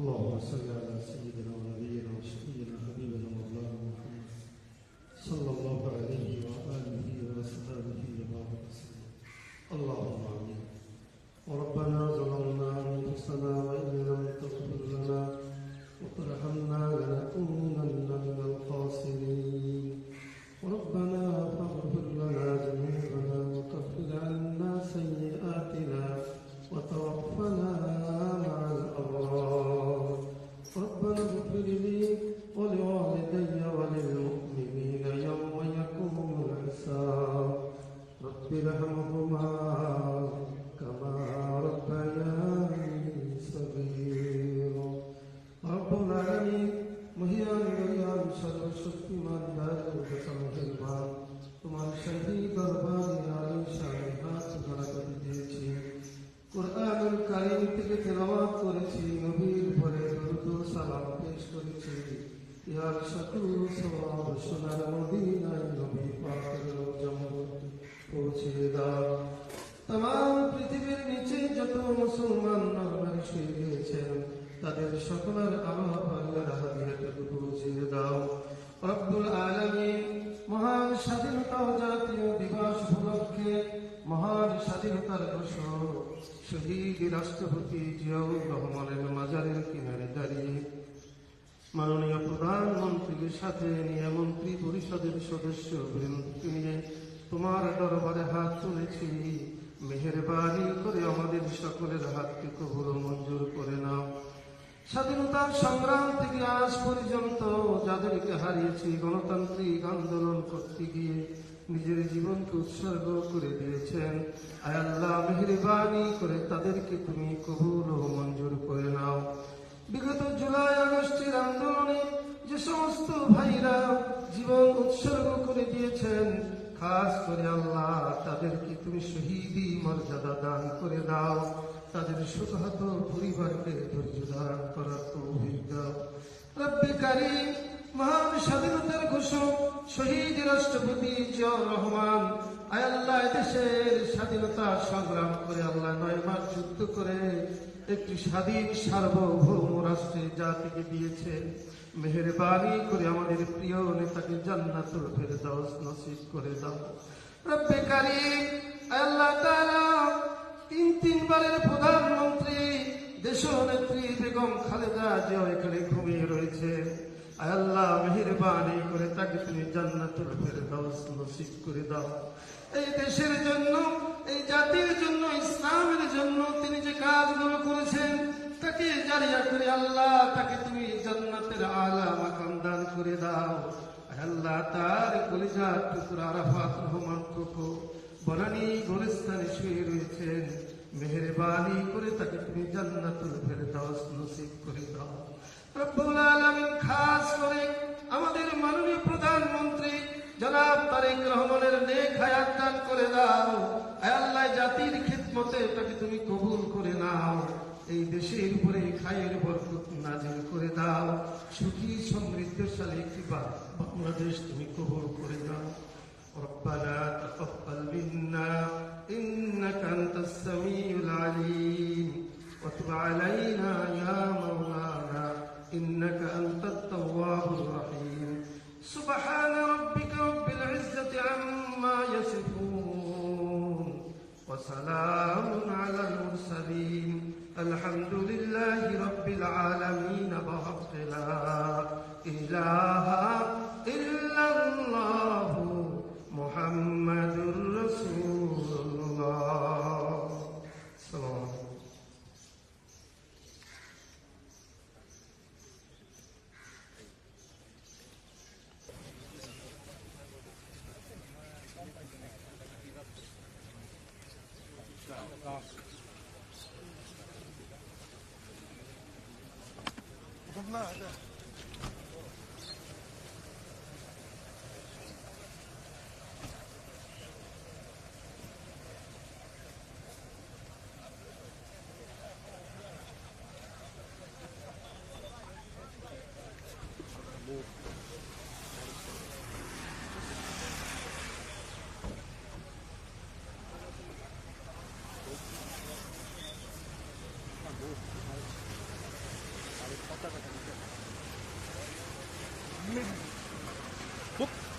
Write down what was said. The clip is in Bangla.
اللهم صل على سيدنا ونبينا وشفينا حبيبنا مولانا محمد صلى الله عليه وآله وصحبه وبارك وسلم. اللهم آمين. وربنا ظلمنا أنفسنا وإن لم تغفر لنا وترحمنا لنكونن من الخاسرين. ربنا فاغفر لنا ذنوبنا وكفر عنا سيئاتنا وتوفنا مع الأبرار. ربنا اغفر لي ولوالدي وللمؤمنين يوم يقوم الحساب. رب ارحمهما كما ربياني صغيرا. رب العالمين মহিয়ান গরিয়ান সর্বশক্তিমান দায়িত্ব সমহিমান তোমার শাহী দরবারে আলী শাহে হাত ধরা করে দিয়েছি। কুরআনুল কারীম থেকে তেলাওয়াত করেছি, নবীর পরে দরুদ ও সালাম পেশ করেছি। ইহার সকল সওয়াব সোনার মদিনায় নবী পাকের রওজা মুবারকে পৌঁছে দাও। तमाम পৃথিবীর নিচে যত মুসলমান নরনারী শুয়ে গিয়েছেন তাদের সকলের আল্লাহর হাদিয়াটুকু পৌঁছে দাও। রব্বুল আলামিন মহান স্বাধীনতা জাতীয় দিবস উপলক্ষে মহান স্বাধীনতার ঘোষক শহীদ রাষ্ট্রপতি জিয়াউর রহমানের মাজারের কিনারে দাঁড়িয়ে মাননীয় প্রধানমন্ত্রীর সাথে নিয়ে মন্ত্রী পরিষদের সদস্য বৃন্দকে নিয়ে তোমার দরবারে হাত তুলেছি। মেহেরবানি করে আমাদের সকলের হাতকে কবুল মঞ্জুর করে নাও। স্বাধীনতার সংগ্রাম থেকে আজ পর্যন্ত যাদেরকে হারিয়েছি গণতান্ত্রিক আন্দোলন করতে গিয়ে নিজের জীবনকে উৎসর্গ করে দিয়েছেন, আয় আল্লাহ মেহেরবানি করে তাদেরকে তুমি কবুল ও মঞ্জুর করে নাও। বিগত জুলাই আগস্টের আন্দোলনে যে সমস্ত ভাইরা জীবন উৎসর্গ করে দিয়েছেন, খাস করে আল্লাহ তাদেরকে তুমি শহীদি মর্যাদা দান করে দাও। তাদের শোকাহত পরিবারকে ধৈর্য ধারণ করার তৌফিক দাও। রব্বে কারীম মহান স্বাধীনতার ঘোষক শহীদ রাষ্ট্রপতি জিয়াউর রহমান, আয় আল্লাহ দেশের স্বাধীনতা সংগ্রাম করে আল্লাহ 9 মাস যুদ্ধ করে একটি স্বাধীন সার্বভৌম রাষ্ট্রে জাতিকে দিয়েছেন। মেহেরবানি করে আমাদের প্রিয় নেতাকে জান্নাতুল ফেরদাউস নসিব করে দাও। রব্বে কারীম আল্লাহ তাআলা এবারের প্রধানমন্ত্রী দেশনেত্রী বেগম খালেদা জিয়া এখানে ঘুমিয়ে রয়েছে। আয় আল্লাহ, মেহেরবানি করে তাকে তুমি জান্নাতুল ফেরদাউস নসিব করে দাও। এই দেশের জন্য, এই জাতির জন্য, ইসলামের জন্য তিনি যে কাজগুলো করেছেন তাকে জারিয়া করে আল্লাহ তাকে তুমি জান্নাতের আলা মাকাম দান করে দাও। আয় আল্লাহ, তার কলিজার টুকরা আরাফাত রহমান কোকো বনানী গোরস্থানে শুয়ে রয়েছেন, মেহেরবানি করে তাকে তুমি জান্নাতুল ফেরদাউস নসিব করে দাও। রব্বুল আলামিন, খাস করে আমাদের মাননীয় প্রধানমন্ত্রী জনাব তারেক রহমানের নেক হায়াত দান করে দাও। আয় আল্লাহ, জাতির খিদমতে তাকে তুমি কবুল করে নাও। এই দেশের উপরে খায়ের বরকত নাজিল করে দাও। সুখী সমৃদ্ধশালী একটি বাংলাদেশ তুমি কবুল করে দাও। ربنا تقبل منا إنك أنت السميع العليم وتب علينا يا مولانا إنك أنت التواب الرحيم سبحان ربك رب العزة عما يصفون وسلام على المرسلين الحمد لله رب العالمين بحق لا إله إلا الله محمد رسول الله السلام عليكم. Book.